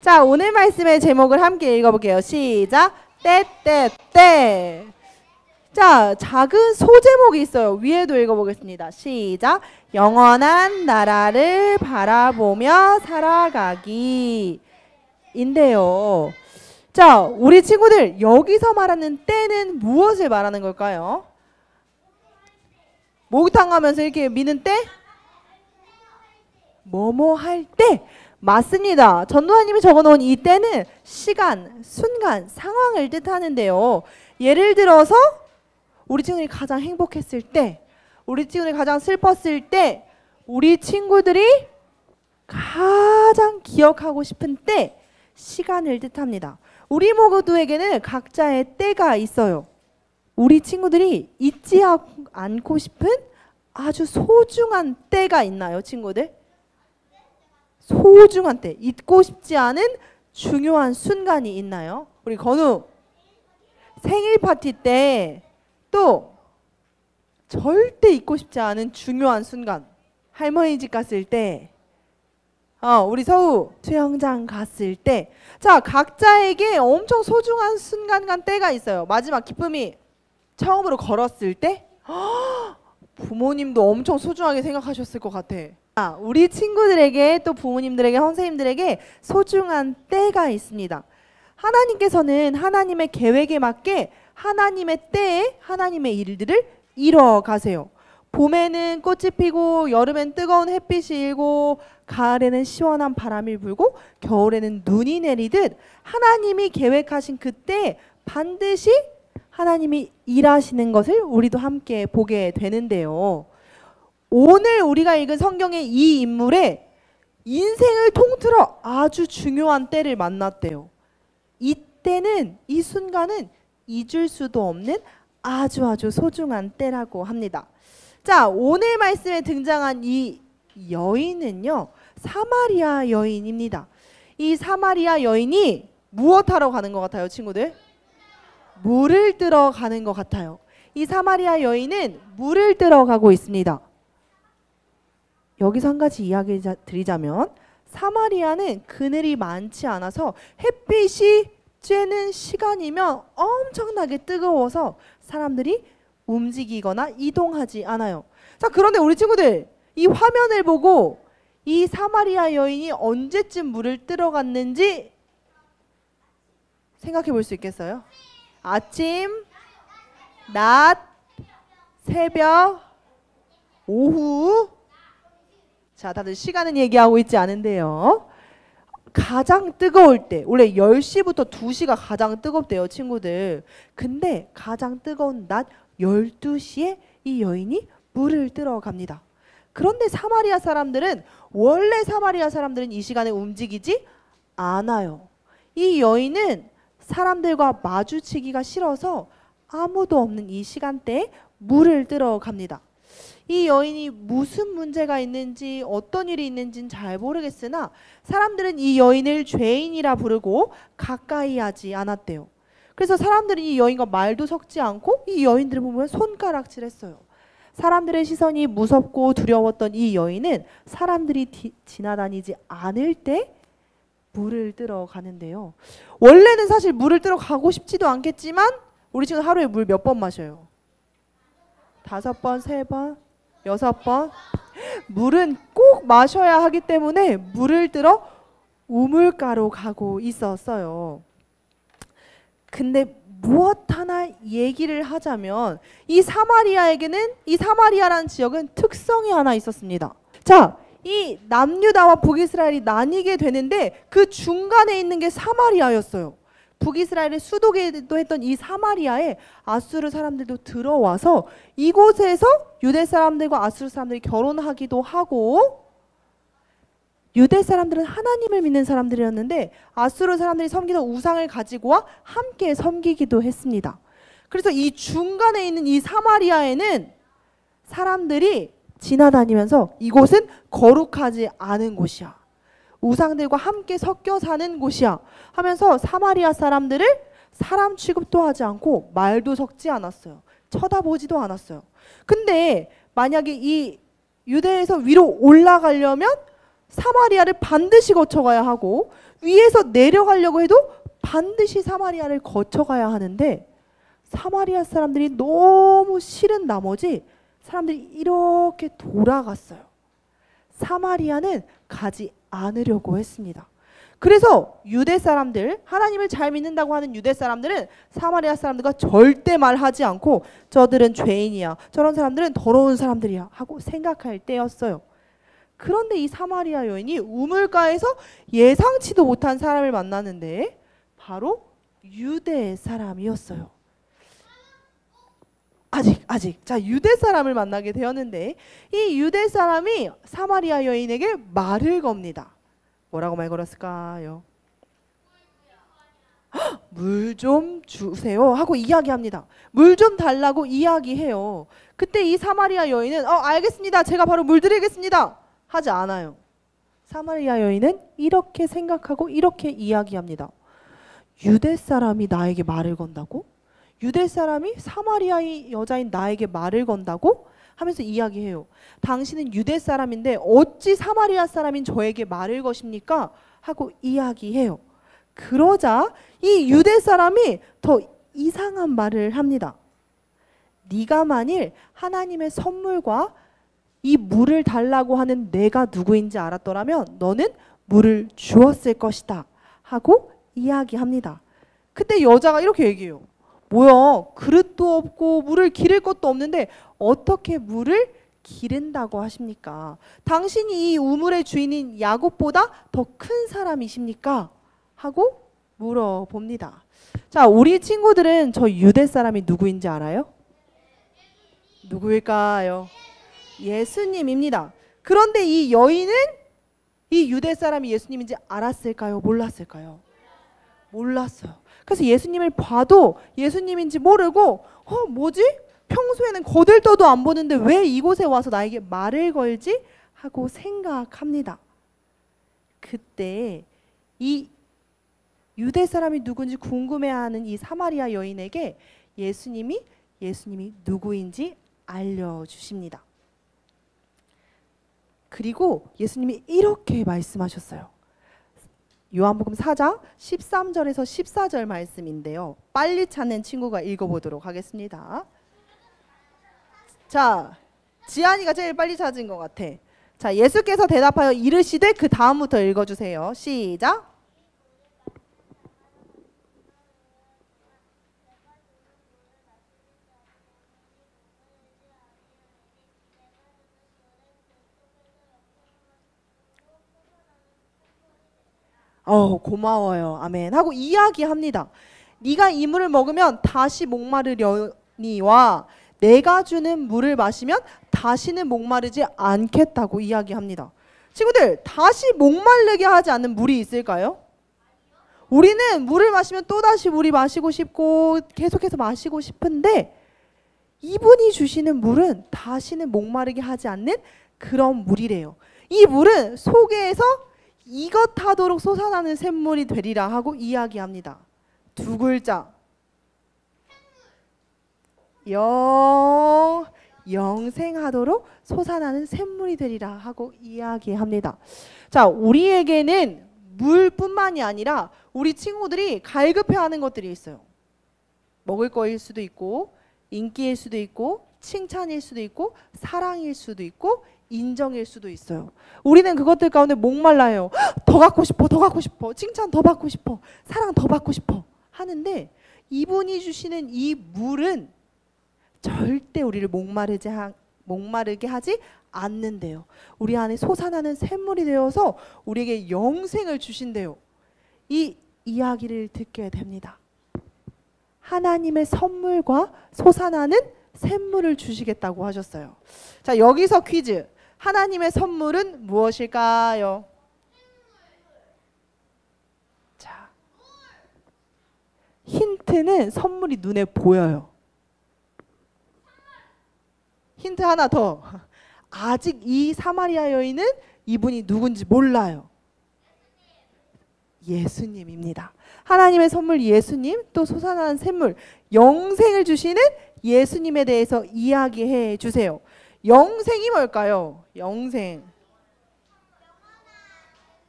자, 오늘 말씀의 제목을 함께 읽어볼게요. 시작. 때. 자, 작은 소제목이 있어요. 위에도 읽어보겠습니다. 시작. 영원한 나라를 바라보며 살아가기 인데요. 자, 우리 친구들, 여기서 말하는 때는 무엇을 말하는 걸까요? 목욕탕 가면서 이렇게 미는 때? 뭐뭐 할 때. 맞습니다. 전도사님이 적어놓은 이 때는 시간, 순간, 상황을 뜻하는데요. 예를 들어서 우리 친구들이 가장 행복했을 때, 우리 친구들이 가장 슬펐을 때, 우리 친구들이 가장 기억하고 싶은 때, 시간을 뜻합니다. 우리 모두에게는 각자의 때가 있어요. 우리 친구들이 잊지 않고 싶은 아주 소중한 때가 있나요, 친구들? 소중한 때, 잊고 싶지 않은 중요한 순간이 있나요? 우리 건우 생일 파티 때, 또 절대 잊고 싶지 않은 중요한 순간, 할머니 집 갔을 때, 우리 서우 수영장 갔을 때. 자, 각자에게 엄청 소중한 순간간 때가 있어요. 마지막 기쁨이 처음으로 걸었을 때, 부모님도 엄청 소중하게 생각하셨을 것 같아. 우리 친구들에게, 또 부모님들에게, 선생님들에게 소중한 때가 있습니다. 하나님께서는 하나님의 계획에 맞게 하나님의 때에 하나님의 일들을 이뤄가세요. 봄에는 꽃이 피고, 여름엔 뜨거운 햇빛이 일고, 가을에는 시원한 바람이 불고, 겨울에는 눈이 내리듯 하나님이 계획하신 그때 반드시 하나님이 일하시는 것을 우리도 함께 보게 되는데요. 오늘 우리가 읽은 성경의 이 인물의 인생을 통틀어 아주 중요한 때를 만났대요. 이 때는, 이 순간은 잊을 수도 없는 아주 소중한 때라고 합니다. 자, 오늘 말씀에 등장한 이 여인은요, 사마리아 여인입니다. 이 사마리아 여인이 무엇하러 가는 것 같아요, 친구들? 물을 뜨러 가는 것 같아요. 이 사마리아 여인은 물을 뜨러 가고 있습니다. 여기서 한 가지 이야기 드리자면, 사마리아는 그늘이 많지 않아서 햇빛이 쬐는 시간이면 엄청나게 뜨거워서 사람들이 움직이거나 이동하지 않아요. 자, 그런데 우리 친구들, 이 화면을 보고 이 사마리아 여인이 언제쯤 물을 뜨러 갔는지 생각해 볼 수 있겠어요? 아침, 낮, 새벽, 오후. 자, 다들 시간은 얘기하고 있지 않은데요. 가장 뜨거울 때, 원래 10시부터 2시가 가장 뜨겁대요, 친구들. 근데 가장 뜨거운 낮 12시에 이 여인이 물을 뜨러 갑니다. 그런데 원래 사마리아 사람들은 이 시간에 움직이지 않아요. 이 여인은 사람들과 마주치기가 싫어서 아무도 없는 이 시간대에 물을 뜨러 갑니다. 이 여인이 무슨 문제가 있는지, 어떤 일이 있는지는 잘 모르겠으나 사람들은 이 여인을 죄인이라 부르고 가까이 하지 않았대요. 그래서 사람들은 이 여인과 말도 섞지 않고 이 여인들을 보면 손가락질했어요. 사람들의 시선이 무섭고 두려웠던 이 여인은 사람들이 지나다니지 않을 때 물을 뜨러 가는데요. 원래는 사실 물을 뜨러 가고 싶지도 않겠지만 우리 지금 하루에 물 몇 번 마셔요? 5번, 3번, 6번. 물은 꼭 마셔야 하기 때문에 물을 뜨러 우물가로 가고 있었어요. 근데 무엇 하나 얘기를 하자면 이 사마리아라는 지역은 특성이 하나 있었습니다. 자, 이 남유다와 북이스라엘이 나뉘게 되는데 그 중간에 있는 게 사마리아였어요. 북이스라엘의 수도기도 했던 이 사마리아에 아수르 사람들도 들어와서 이곳에서 유대 사람들과 아수르 사람들이 결혼하기도 하고, 유대 사람들은 하나님을 믿는 사람들이었는데 아수르 사람들이 섬기던 우상을 가지고 와 함께 섬기기도 했습니다. 그래서 이 중간에 있는 이 사마리아에는 사람들이 지나다니면서 이곳은 거룩하지 않은 곳이야, 우상들과 함께 섞여 사는 곳이야 하면서 사마리아 사람들을 사람 취급도 하지 않고 말도 섞지 않았어요. 쳐다보지도 않았어요. 근데 만약에 이 유대에서 위로 올라가려면 사마리아를 반드시 거쳐가야 하고, 위에서 내려가려고 해도 반드시 사마리아를 거쳐가야 하는데 사마리아 사람들이 너무 싫은 나머지 사람들이 이렇게 돌아갔어요. 사마리아는 가지 않으려고 했습니다. 그래서 유대 사람들, 하나님을 잘 믿는다고 하는 유대 사람들은 사마리아 사람들과 절대 말하지 않고 저들은 죄인이야, 저런 사람들은 더러운 사람들이야 하고 생각할 때였어요. 그런데 이 사마리아 여인이 우물가에서 예상치도 못한 사람을 만나는데 바로 유대 사람이었어요. 아직 자, 유대 사람을 만나게 되었는데 이 유대 사람이 사마리아 여인에게 말을 겁니다. 뭐라고 말 걸었을까요? 물 좀 주세요 하고 이야기합니다. 물 좀 달라고 이야기해요. 그때 이 사마리아 여인은 알겠습니다, 제가 바로 물 드리겠습니다 하지 않아요. 사마리아 여인은 이렇게 생각하고 이렇게 이야기합니다. 유대 사람이 나에게 말을 건다고? 유대 사람이 사마리아 여자인 나에게 말을 건다고? 하면서 이야기해요. 당신은 유대 사람인데 어찌 사마리아 사람인 저에게 말을 거십니까? 하고 이야기해요. 그러자 이 유대 사람이 더 이상한 말을 합니다. 네가 만일 하나님의 선물과 이 물을 달라고 하는 내가 누구인지 알았더라면 너는 물을 주었을 것이다 하고 이야기합니다. 그때 여자가 이렇게 얘기해요. 뭐야, 그릇도 없고 물을 기를 것도 없는데 어떻게 물을 기른다고 하십니까? 당신이 이 우물의 주인인 야곱보다 더 큰 사람이십니까? 하고 물어봅니다. 자, 우리 친구들은 저 유대 사람이 누구인지 알아요? 누구일까요? 예수님입니다. 그런데 이 여인은 이 유대 사람이 예수님인지 알았을까요? 몰랐을까요? 몰랐어요. 그래서 예수님을 봐도 예수님인지 모르고 뭐지? 평소에는 거들떠도 안 보는데 왜 이곳에 와서 나에게 말을 걸지? 하고 생각합니다. 그때 이 유대 사람이 누군지 궁금해하는 이 사마리아 여인에게 예수님이 누구인지 알려주십니다. 그리고 예수님이 이렇게 말씀하셨어요. 요한복음 4장 13절에서 14절 말씀인데요. 빨리 찾는 친구가 읽어보도록 하겠습니다. 자, 지안이가 제일 빨리 찾은 것 같아. 자, 예수께서 대답하여 이르시되 그 다음부터 읽어주세요. 시작. 고마워요. 아멘. 하고 이야기합니다. 네가 이 물을 먹으면 다시 목마르려니와 내가 주는 물을 마시면 다시는 목마르지 않겠다고 이야기합니다. 친구들, 다시 목마르게 하지 않는 물이 있을까요? 우리는 물을 마시면 또다시 물이 마시고 싶고 계속해서 마시고 싶은데 이분이 주시는 물은 다시는 목마르게 하지 않는 그런 물이래요. 이 물은 속에서 이것 하도록 솟아나는 샘물이 되리라 하고 이야기합니다. 두 글자. 영생하도록 솟아나는 샘물이 되리라 하고 이야기합니다. 자, 우리에게는 물뿐만이 아니라 우리 친구들이 갈급해하는 것들이 있어요. 먹을 거일 수도 있고 인기일 수도 있고 칭찬일 수도 있고 사랑일 수도 있고 인정일 수도 있어요. 우리는 그것들 가운데 목말라요. 더 갖고 싶어, 더 갖고 싶어, 칭찬 더 받고 싶어, 사랑 더 받고 싶어 하는데 이분이 주시는 이 물은 절대 우리를 목마르게 하지 않는데요. 우리 안에 솟아나는 샘물이 되어서 우리에게 영생을 주신대요. 이 이야기를 듣게 됩니다. 하나님의 선물과 솟아나는 샘물을 주시겠다고 하셨어요. 자, 여기서 퀴즈. 하나님의 선물은 무엇일까요? 자, 힌트는 선물이 눈에 보여요. 힌트 하나 더. 아직 이 사마리아 여인은 이분이 누군지 몰라요. 예수님입니다. 하나님의 선물 예수님, 또 솟아나는 샘물 영생을 주시는 예수님에 대해서 이야기해 주세요. 영생이 뭘까요? 영생.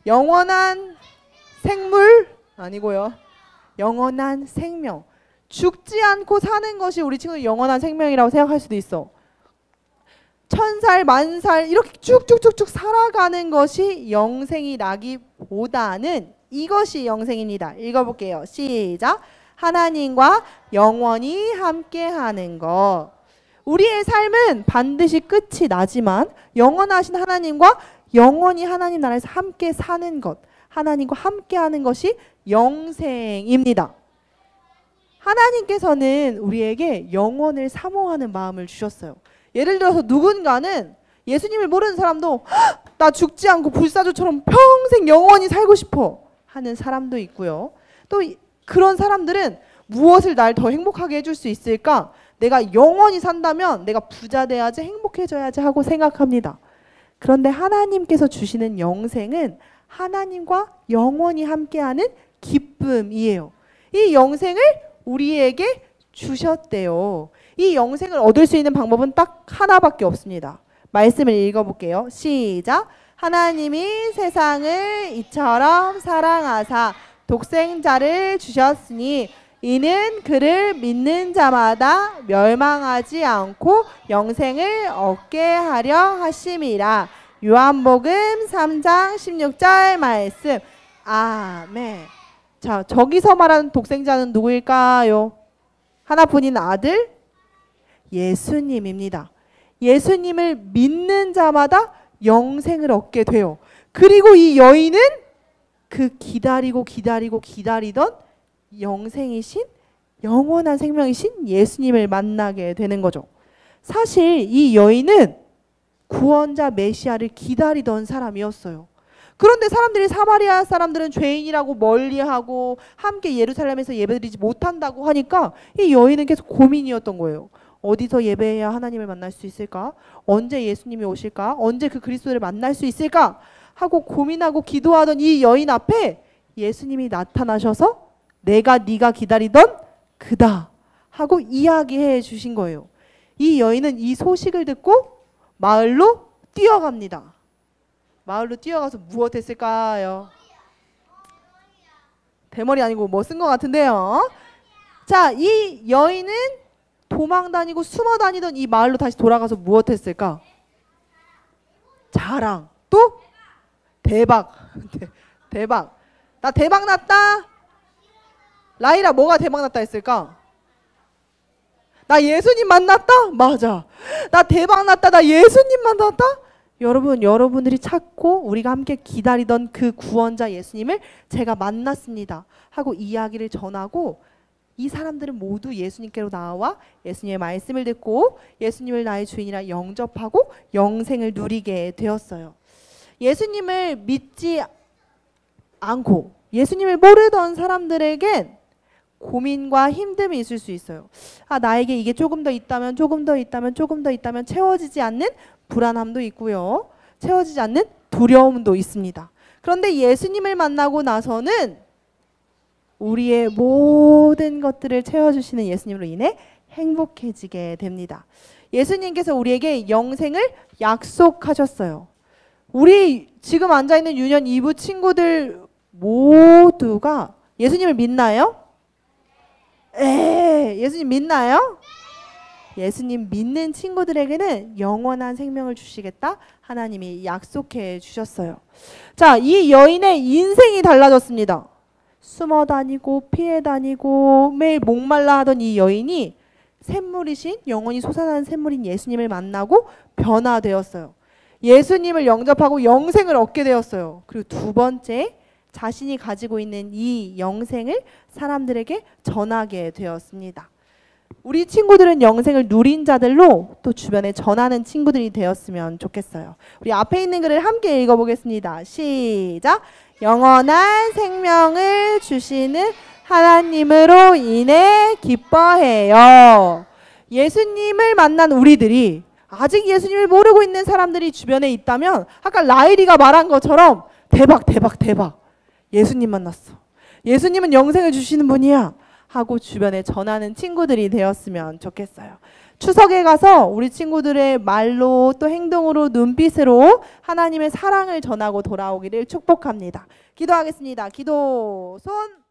영원한 생물 아니고요. 영원한 생명. 죽지 않고 사는 것이 우리 친구들 영원한 생명이라고 생각할 수도 있어. 1000살, 10,000살 이렇게 쭉쭉쭉쭉 살아가는 것이 영생이라기보다는 이것이 영생입니다. 읽어볼게요. 시작. 하나님과 영원히 함께하는 것. 우리의 삶은 반드시 끝이 나지만 영원하신 하나님과 영원히 하나님 나라에서 함께 사는 것, 하나님과 함께하는 것이 영생입니다. 하나님께서는 우리에게 영원을 사모하는 마음을 주셨어요. 예를 들어서 누군가는 예수님을 모르는 사람도 나 죽지 않고 불사조처럼 평생 영원히 살고 싶어 하는 사람도 있고요. 또 그런 사람들은 무엇을 날 더 행복하게 해줄 수 있을까? 내가 영원히 산다면 내가 부자 돼야지, 행복해져야지 하고 생각합니다. 그런데 하나님께서 주시는 영생은 하나님과 영원히 함께하는 기쁨이에요. 이 영생을 우리에게 주셨대요. 이 영생을 얻을 수 있는 방법은 딱 하나밖에 없습니다. 말씀을 읽어볼게요. 시작. 하나님이 세상을 이처럼 사랑하사 독생자를 주셨으니 이는 그를 믿는 자마다 멸망하지 않고 영생을 얻게 하려 하심이라. 요한복음 3장 16절 말씀. 아멘. 자, 저기서 말하는 독생자는 누구일까요? 하나뿐인 아들 예수님입니다. 예수님을 믿는 자마다 영생을 얻게 돼요. 그리고 이 여인은 그 기다리던 영생이신 영원한 생명이신 예수님을 만나게 되는 거죠. 사실 이 여인은 구원자 메시아를 기다리던 사람이었어요. 그런데 사마리아 사람들은 죄인이라고 멀리하고 함께 예루살렘에서 예배드리지 못한다고 하니까 이 여인은 계속 고민이었던 거예요. 어디서 예배해야 하나님을 만날 수 있을까? 언제 예수님이 오실까? 언제 그 그리스도를 만날 수 있을까? 하고 고민하고 기도하던 이 여인 앞에 예수님이 나타나셔서 내가 네가 기다리던 그다 하고 이야기해 주신 거예요. 이 여인은 이 소식을 듣고 마을로 뛰어갑니다. 마을로 뛰어가서 무엇 했을까요? 대머리 아니고 뭐 쓴 것 같은데요. 자, 이 여인은 도망 다니고 숨어 다니던 이 마을로 다시 돌아가서 무엇 했을까? 자랑. 또 대박. 대박. 나 대박 났다. 라이라 뭐가 대박 났다 했을까? 나 예수님 만났다? 맞아. 나 대박 났다. 나 예수님 만났다? 여러분들이 찾고 우리가 함께 기다리던 그 구원자 예수님을 제가 만났습니다 하고 이야기를 전하고 이 사람들은 모두 예수님께로 나와 예수님의 말씀을 듣고 예수님을 나의 주인이라 영접하고 영생을 누리게 되었어요. 예수님을 믿지 않고 예수님을 모르던 사람들에겐 고민과 힘듦이 있을 수 있어요. 아, 나에게 이게 조금 더 있다면 채워지지 않는 불안함도 있고요. 채워지지 않는 두려움도 있습니다. 그런데 예수님을 만나고 나서는 우리의 모든 것들을 채워주시는 예수님으로 인해 행복해지게 됩니다. 예수님께서 우리에게 영생을 약속하셨어요. 우리 지금 앉아있는 유년 2부 친구들 모두가 예수님을 믿나요? 예수님 믿나요? 예수님 믿는 친구들에게는 영원한 생명을 주시겠다 하나님이 약속해 주셨어요. 자, 이 여인의 인생이 달라졌습니다. 숨어 다니고 피해 다니고 매일 목말라 하던 이 여인이 샘물이신 영원히 솟아나는 샘물인 예수님을 만나고 변화되었어요. 예수님을 영접하고 영생을 얻게 되었어요. 그리고 두 번째, 자신이 가지고 있는 이 영생을 사람들에게 전하게 되었습니다. 우리 친구들은 영생을 누린 자들로 또 주변에 전하는 친구들이 되었으면 좋겠어요. 우리 앞에 있는 글을 함께 읽어보겠습니다. 시작. 영원한 생명을 주시는 하나님으로 인해 기뻐해요. 예수님을 만난 우리들이 아직 예수님을 모르고 있는 사람들이 주변에 있다면 아까 라일이가 말한 것처럼 대박 예수님 만났어. 예수님은 영생을 주시는 분이야 하고 주변에 전하는 친구들이 되었으면 좋겠어요. 추석에 가서 우리 친구들의 말로 또 행동으로 눈빛으로 하나님의 사랑을 전하고 돌아오기를 축복합니다. 기도하겠습니다. 기도 손.